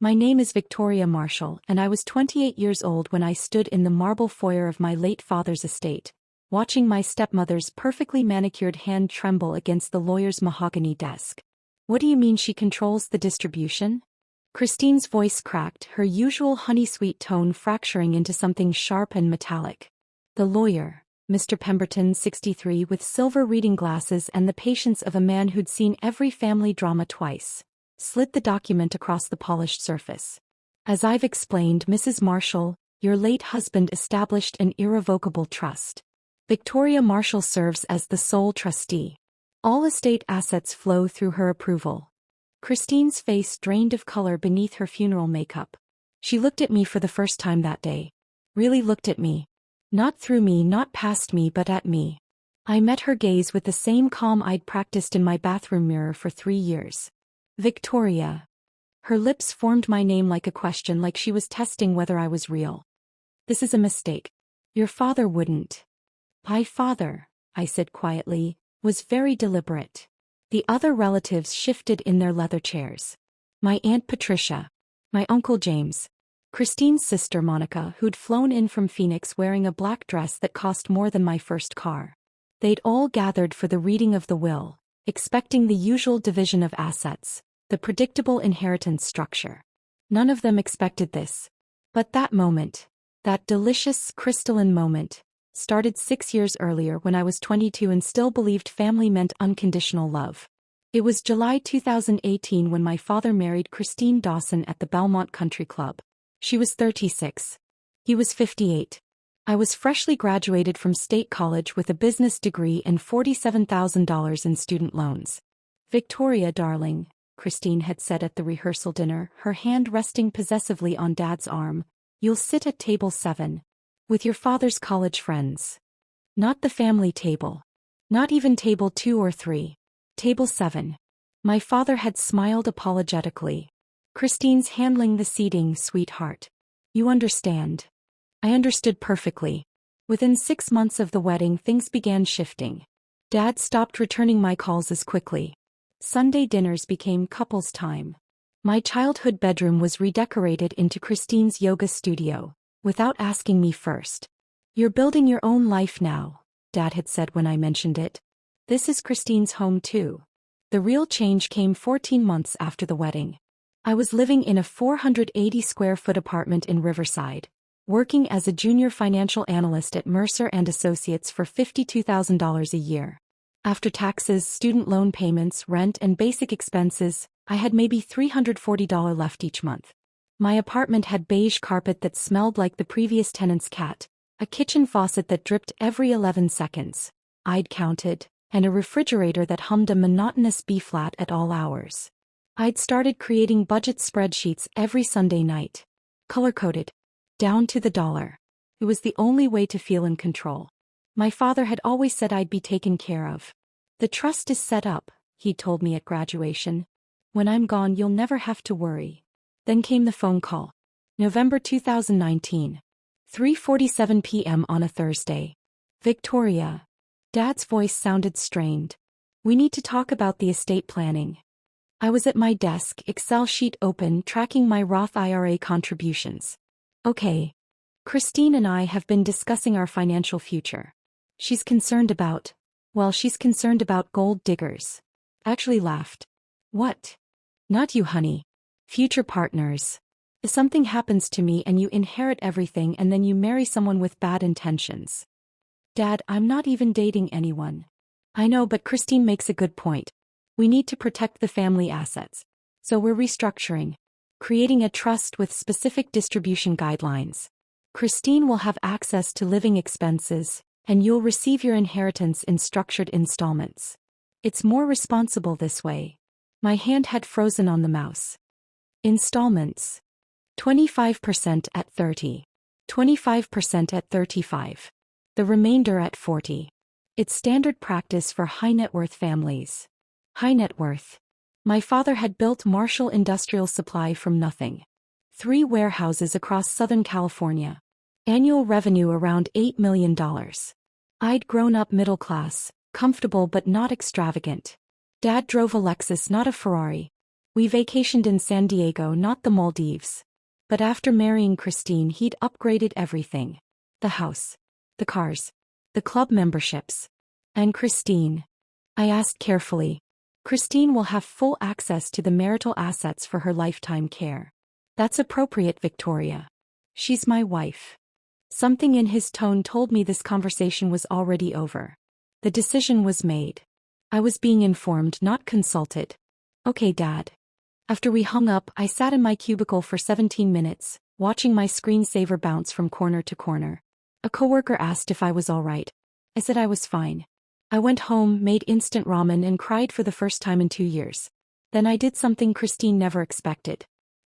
My name is Victoria Marshall, and I was 28 years old when I stood in the marble foyer of my late father's estate, watching my stepmother's perfectly manicured hand tremble against the lawyer's mahogany desk. What do you mean she controls the distribution? Christine's voice cracked, her usual honey-sweet tone fracturing into something sharp and metallic. The lawyer, Mr. Pemberton, 63, with silver reading glasses and the patience of a man who'd seen every family drama twice, slid the document across the polished surface. As I've explained, Mrs. Marshall, your late husband established an irrevocable trust. Victoria Marshall serves as the sole trustee. All estate assets flow through her approval. Christine's face drained of color beneath her funeral makeup. She looked at me for the first time that day. Really looked at me. Not through me, not past me, but at me. I met her gaze with the same calm I'd practiced in my bathroom mirror for 3 years. Victoria. Her lips formed my name like a question, like she was testing whether I was real. This is a mistake. Your father wouldn't. My father, I said quietly, was very deliberate. The other relatives shifted in their leather chairs. My Aunt Patricia. My Uncle James. Christine's sister Monica, who'd flown in from Phoenix wearing a black dress that cost more than my first car. They'd all gathered for the reading of the will, expecting the usual division of assets, the predictable inheritance structure. None of them expected this. But that moment, that delicious, crystalline moment, started 6 years earlier when I was 22 and still believed family meant unconditional love. It was July 2018 when my father married Christine Dawson at the Belmont Country Club. She was 36. He was 58. I was freshly graduated from state college with a business degree and $47,000 in student loans. Victoria, darling, Christine had said at the rehearsal dinner, her hand resting possessively on Dad's arm, you'll sit at table 7. With your father's college friends. Not the family table. Not even table 2 or 3. Table 7. My father had smiled apologetically. Christine's handling the seating, sweetheart. You understand. I understood perfectly. Within 6 months of the wedding, things began shifting. Dad stopped returning my calls as quickly. Sunday dinners became couples time. My childhood bedroom was redecorated into Christine's yoga studio. Without asking me first. You're building your own life now, Dad had said when I mentioned it. This is Christine's home too. The real change came 14 months after the wedding. I was living in a 480 square foot apartment in Riverside, working as a junior financial analyst at Mercer & Associates for $52,000 a year. After taxes, student loan payments, rent, and basic expenses, I had maybe $340 left each month. My apartment had beige carpet that smelled like the previous tenant's cat, a kitchen faucet that dripped every 11 seconds, I'd counted, and a refrigerator that hummed a monotonous B-flat at all hours. I'd started creating budget spreadsheets every Sunday night. Color-coded. Down to the dollar. It was the only way to feel in control. My father had always said I'd be taken care of. The trust is set up, he told me at graduation. When I'm gone, you'll never have to worry. Then came the phone call. November 2019. 3:47 p.m. on a Thursday. Victoria. Dad's voice sounded strained. We need to talk about the estate planning. I was at my desk, Excel sheet open, tracking my Roth IRA contributions. Okay. Christine and I have been discussing our financial future. She's concerned about gold diggers. Actually laughed. What? Not you, honey. Future partners. If something happens to me and you inherit everything and then you marry someone with bad intentions. Dad, I'm not even dating anyone. I know, but Christine makes a good point. We need to protect the family assets. So we're restructuring. Creating a trust with specific distribution guidelines. Christine will have access to living expenses, and you'll receive your inheritance in structured installments. It's more responsible this way. My hand had frozen on the mouse. Installments. 25% at 30. 25% at 35. The remainder at 40. It's standard practice for high net worth families. High net worth. My father had built Marshall Industrial Supply from nothing. 3 warehouses across Southern California. Annual revenue around $8 million. I'd grown up middle class, comfortable but not extravagant. Dad drove a Lexus, not a Ferrari. We vacationed in San Diego, not the Maldives. But after marrying Christine, he'd upgraded everything. The house. The cars. The club memberships. And Christine. I asked carefully. Christine will have full access to the marital assets for her lifetime care. That's appropriate, Victoria. She's my wife. Something in his tone told me this conversation was already over. The decision was made. I was being informed, not consulted. Okay, Dad. After we hung up, I sat in my cubicle for 17 minutes, watching my screensaver bounce from corner to corner. A coworker asked if I was all right. I said I was fine. I went home, made instant ramen, and cried for the first time in 2 years. Then I did something Christine never expected.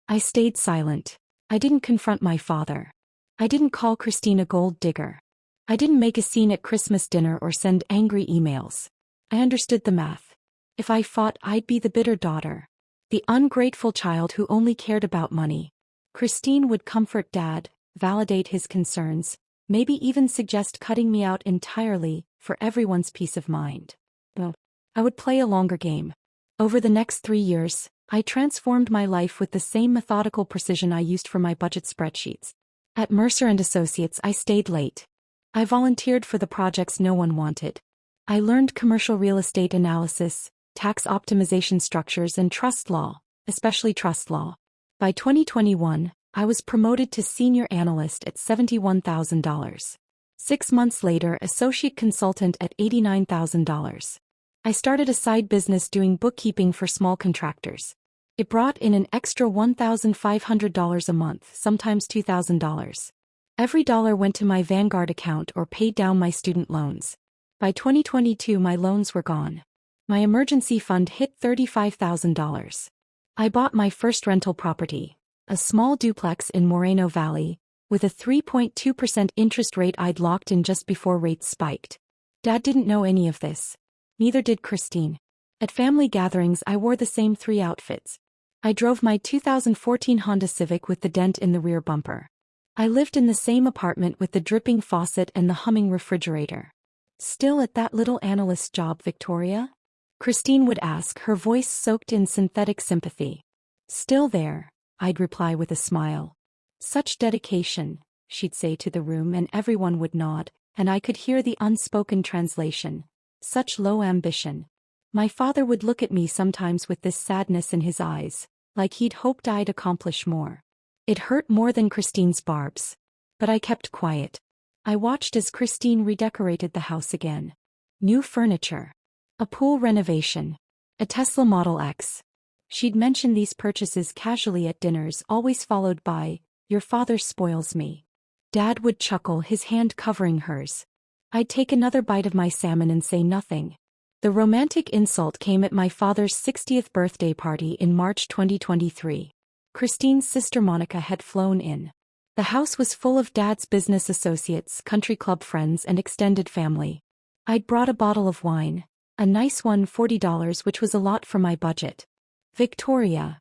I stayed silent. I didn't confront my father. I didn't call Christine a gold digger. I didn't make a scene at Christmas dinner or send angry emails. I understood the math. If I fought, I'd be the bitter daughter. The ungrateful child who only cared about money. Christine would comfort Dad, validate his concerns, maybe even suggest cutting me out entirely, for everyone's peace of mind. But I would play a longer game. Over the next 3 years, I transformed my life with the same methodical precision I used for my budget spreadsheets. At Mercer & Associates, I stayed late. I volunteered for the projects no one wanted. I learned commercial real estate analysis, tax optimization structures, and trust law, especially trust law. By 2021, I was promoted to senior analyst at $71,000. 6 months later, associate consultant at $89,000. I started a side business doing bookkeeping for small contractors. It brought in an extra $1,500 a month, sometimes $2,000. Every dollar went to my Vanguard account or paid down my student loans. By 2022, my loans were gone. My emergency fund hit $35,000. I bought my first rental property, a small duplex in Moreno Valley, with a 3.2% interest rate I'd locked in just before rates spiked. Dad didn't know any of this. Neither did Christine. At family gatherings, I wore the same 3 outfits. I drove my 2014 Honda Civic with the dent in the rear bumper. I lived in the same apartment with the dripping faucet and the humming refrigerator. Still at that little analyst job, Victoria? Christine would ask, her voice soaked in synthetic sympathy. Still there, I'd reply with a smile. Such dedication, she'd say to the room, and everyone would nod, and I could hear the unspoken translation. Such low ambition. My father would look at me sometimes with this sadness in his eyes, like he'd hoped I'd accomplish more. It hurt more than Christine's barbs. But I kept quiet. I watched as Christine redecorated the house again. New furniture. A pool renovation. A Tesla Model X. She'd mention these purchases casually at dinners, always followed by, "Your father spoils me." Dad would chuckle, his hand covering hers. I'd take another bite of my salmon and say nothing. The romantic insult came at my father's 60th birthday party in March 2023. Christine's sister Monica had flown in. The house was full of Dad's business associates, country club friends, and extended family. I'd brought a bottle of wine, a nice one, $40, which was a lot for my budget. Victoria.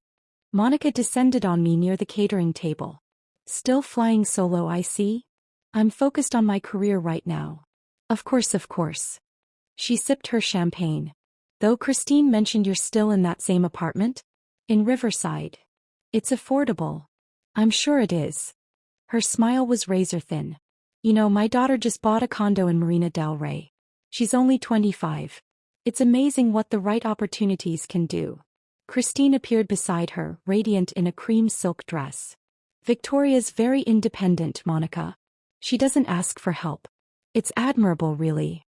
Monica descended on me near the catering table. Still flying solo, I see? I'm focused on my career right now. Of course, of course. She sipped her champagne. Though Christine mentioned you're still in that same apartment? In Riverside. It's affordable. I'm sure it is. Her smile was razor thin. You know, my daughter just bought a condo in Marina del Rey. She's only 25. It's amazing what the right opportunities can do. Christine appeared beside her, radiant in a cream silk dress. Victoria's very independent, Monica. She doesn't ask for help. It's admirable, really.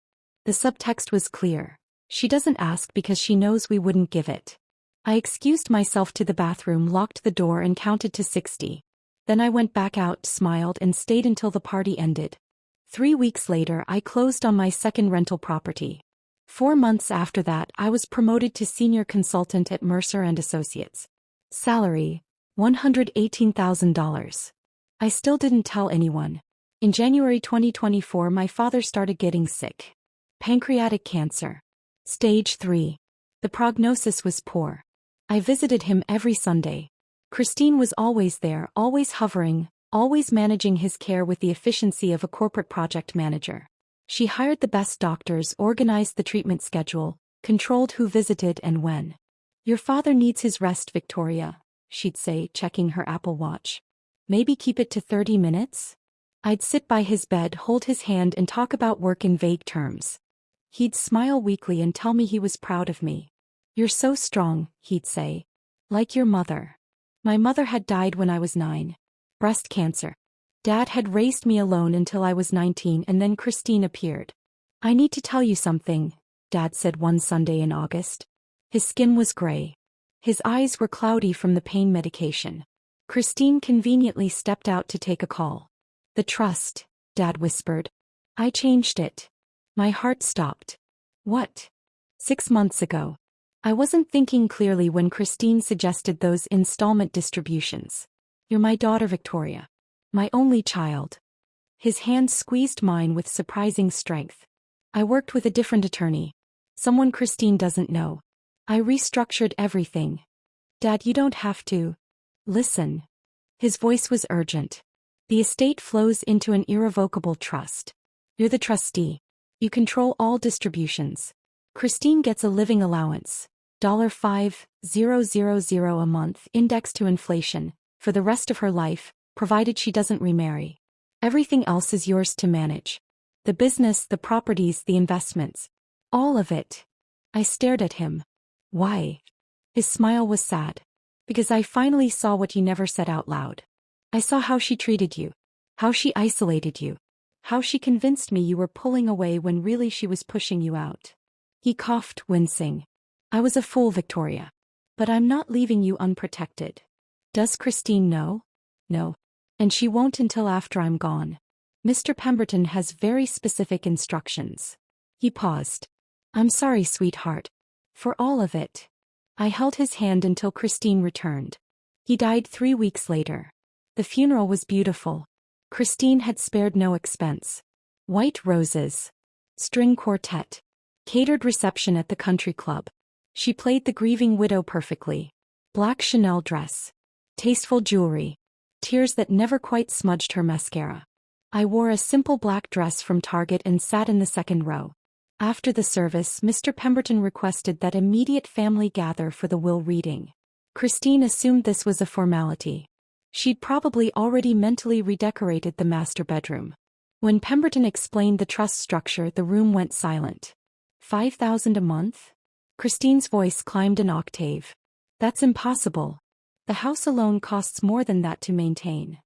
The subtext was clear. She doesn't ask because she knows we wouldn't give it. I excused myself to the bathroom, locked the door, and counted to 60. Then I went back out, smiled, and stayed until the party ended. 3 weeks later, I closed on my second rental property. 4 months after that, I was promoted to senior consultant at Mercer & Associates. Salary, $118,000. I still didn't tell anyone. In January 2024, my father started getting sick. Pancreatic cancer. Stage 3. The prognosis was poor. I visited him every Sunday. Christine was always there, always hovering, always managing his care with the efficiency of a corporate project manager. She hired the best doctors, organized the treatment schedule, controlled who visited and when. Your father needs his rest, Victoria, she'd say, checking her Apple Watch. Maybe keep it to 30 minutes? I'd sit by his bed, hold his hand and talk about work in vague terms. He'd smile weakly and tell me he was proud of me. You're so strong, he'd say. Like your mother. My mother had died when I was 9. Breast cancer. Dad had raised me alone until I was 19 and then Christine appeared. I need to tell you something, Dad said one Sunday in August. His skin was gray. His eyes were cloudy from the pain medication. Christine conveniently stepped out to take a call. The trust, Dad whispered. I changed it. My heart stopped. What? 6 months ago. I wasn't thinking clearly when Christine suggested those installment distributions. You're my daughter, Victoria. My only child. His hand squeezed mine with surprising strength. I worked with a different attorney. Someone Christine doesn't know. I restructured everything. Dad, you don't have to. Listen. His voice was urgent. The estate flows into an irrevocable trust. You're the trustee. You control all distributions. Christine gets a living allowance, $5,000 a month indexed to inflation, for the rest of her life, provided she doesn't remarry. Everything else is yours to manage. The business, the properties, the investments. All of it. I stared at him. Why? His smile was sad. Because I finally saw what you never said out loud. I saw how she treated you. How she isolated you. How she convinced me you were pulling away when really she was pushing you out. He coughed, wincing. I was a fool, Victoria. But I'm not leaving you unprotected. Does Christine know? No. And she won't until after I'm gone. Mr. Pemberton has very specific instructions. He paused. I'm sorry, sweetheart. For all of it. I held his hand until Christine returned. He died 3 weeks later. The funeral was beautiful. Christine had spared no expense. White roses. String quartet. Catered reception at the country club. She played the grieving widow perfectly. Black Chanel dress. Tasteful jewelry. Tears that never quite smudged her mascara. I wore a simple black dress from Target and sat in the second row. After the service, Mr. Pemberton requested that immediate family gather for the will reading. Christine assumed this was a formality. She'd probably already mentally redecorated the master bedroom. When Pemberton explained the trust structure, the room went silent. $5,000 a month? Christine's voice climbed an octave. That's impossible. The house alone costs more than that to maintain.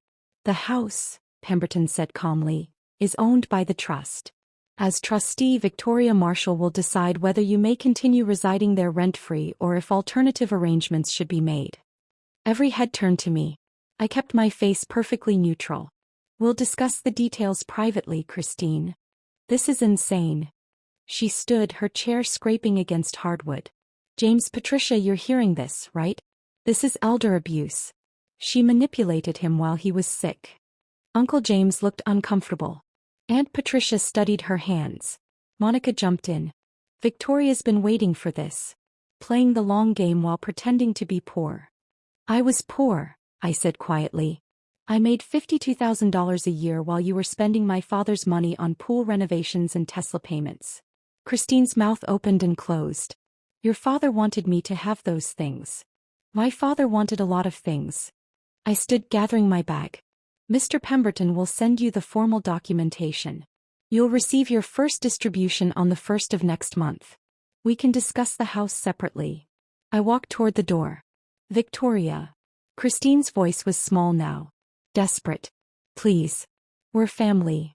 The house, Pemberton said calmly, is owned by the trust. As trustee, Victoria Marshall will decide whether you may continue residing there rent-free or if alternative arrangements should be made. Every head turned to me. I kept my face perfectly neutral. We'll discuss the details privately, Christine. This is insane. She stood, her chair scraping against hardwood. James, Patricia, you're hearing this, right? This is elder abuse. She manipulated him while he was sick. Uncle James looked uncomfortable. Aunt Patricia studied her hands. Monica jumped in. Victoria's been waiting for this. Playing the long game while pretending to be poor. I was poor, I said quietly. I made $52,000 a year while you were spending my father's money on pool renovations and Tesla payments. Christine's mouth opened and closed. Your father wanted me to have those things. My father wanted a lot of things. I stood gathering my bag. Mr. Pemberton will send you the formal documentation. You'll receive your first distribution on the 1st of next month. We can discuss the house separately. I walked toward the door. Victoria. Christine's voice was small now. Desperate. Please. We're family.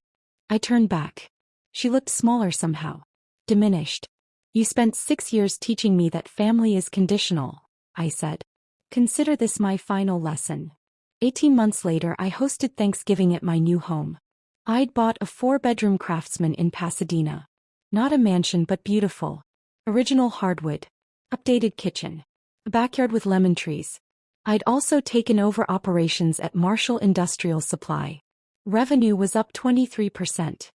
I turned back. She looked smaller somehow. Diminished. You spent 6 years teaching me that family is conditional, I said. Consider this my final lesson. 18 months later, I hosted Thanksgiving at my new home. I'd bought a 4-bedroom Craftsman in Pasadena. Not a mansion but beautiful. Original hardwood. Updated kitchen. A backyard with lemon trees. I'd also taken over operations at Marshall Industrial Supply. Revenue was up 23%.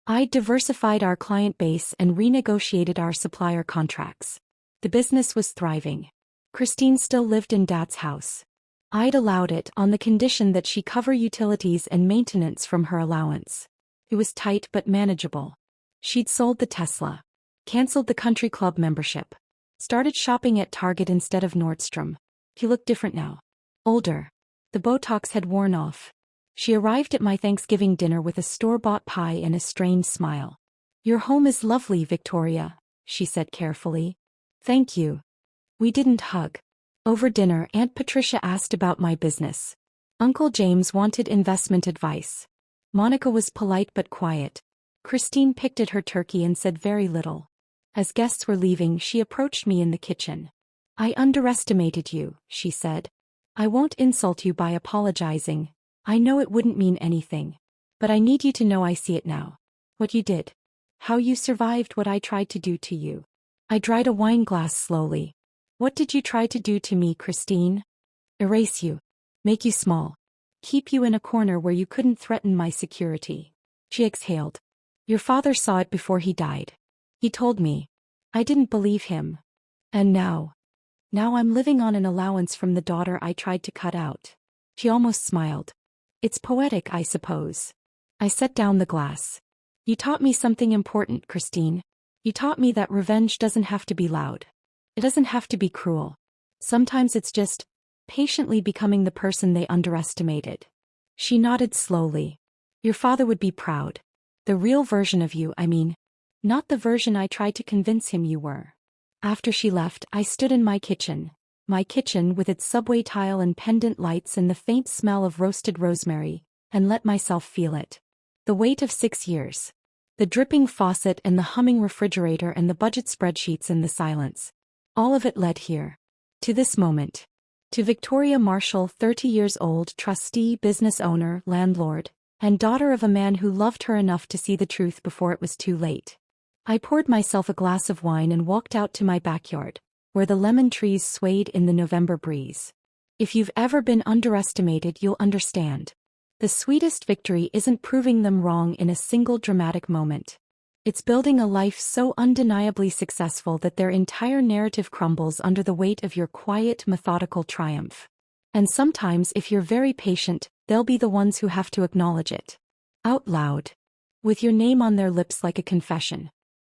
I'd diversified our client base and renegotiated our supplier contracts. The business was thriving. Christine still lived in Dad's house. I'd allowed it on the condition that she cover utilities and maintenance from her allowance. It was tight but manageable. She'd sold the Tesla. Cancelled the country club membership. Started shopping at Target instead of Nordstrom. He looked different now. Older. The Botox had worn off. She arrived at my Thanksgiving dinner with a store-bought pie and a strained smile. "Your home is lovely, Victoria," she said carefully. "Thank you." We didn't hug. Over dinner, Aunt Patricia asked about my business. Uncle James wanted investment advice. Monica was polite but quiet. Christine picked at her turkey and said very little. As guests were leaving, she approached me in the kitchen. "I underestimated you," she said. "I won't insult you by apologizing. I know it wouldn't mean anything. But I need you to know I see it now. What you did. How you survived what I tried to do to you." I dried a wine glass slowly. "What did you try to do to me, Christine?" "Erase you. Make you small. Keep you in a corner where you couldn't threaten my security." She exhaled. "Your father saw it before he died. He told me. I didn't believe him. And now I'm living on an allowance from the daughter I tried to cut out." She almost smiled. "It's poetic, I suppose." I set down the glass. "You taught me something important, Christine. You taught me that revenge doesn't have to be loud. It doesn't have to be cruel. Sometimes it's just patiently becoming the person they underestimated." She nodded slowly. "Your father would be proud. The real version of you, I mean. Not the version I tried to convince him you were." After she left, I stood in my kitchen. My kitchen with its subway tile and pendant lights and the faint smell of roasted rosemary, and let myself feel it. The weight of 6 years. The dripping faucet and the humming refrigerator and the budget spreadsheets and the silence. All of it led here. To this moment. To Victoria Marshall, 30 years old, trustee, business owner, landlord, and daughter of a man who loved her enough to see the truth before it was too late. I poured myself a glass of wine and walked out to my backyard, where the lemon trees swayed in the November breeze. If you've ever been underestimated, you'll understand. The sweetest victory isn't proving them wrong in a single dramatic moment. It's building a life so undeniably successful that their entire narrative crumbles under the weight of your quiet, methodical triumph. And sometimes, if you're very patient, they'll be the ones who have to acknowledge it. Out loud. With your name on their lips like a confession.